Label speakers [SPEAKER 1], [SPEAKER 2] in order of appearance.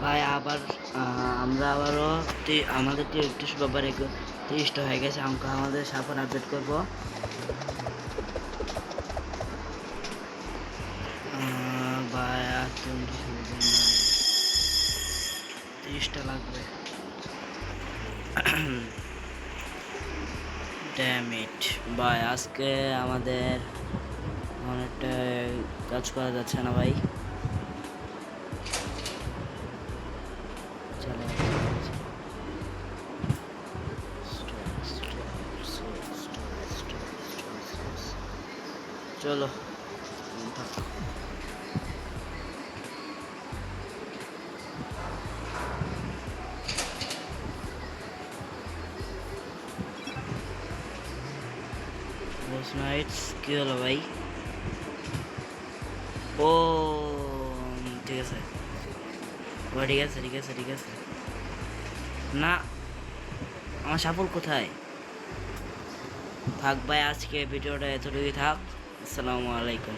[SPEAKER 1] ভাই আবার আমরা আবারও আমাদের 30 ব্যাপারে 30টা হয়ে গেছে। আমাদের সাপোর্ট আপডেট করবো। ভাই আর 30টা লাগবে। ড্যামিট ভাই, আজকে আমাদের অনেকটা কাজ করা যাচ্ছে না ভাই। চলো নাইটস কি হলো ভাই? ও ঠিক আছে ভাই, ঠিক আছে ঠিক আছে ঠিক আছে। না, আমার সাপোর্ট কোথায়? থাক ভাই, আজকে ভিডিওটা এতটুকুই থাক। আসসালামু আলাইকুম।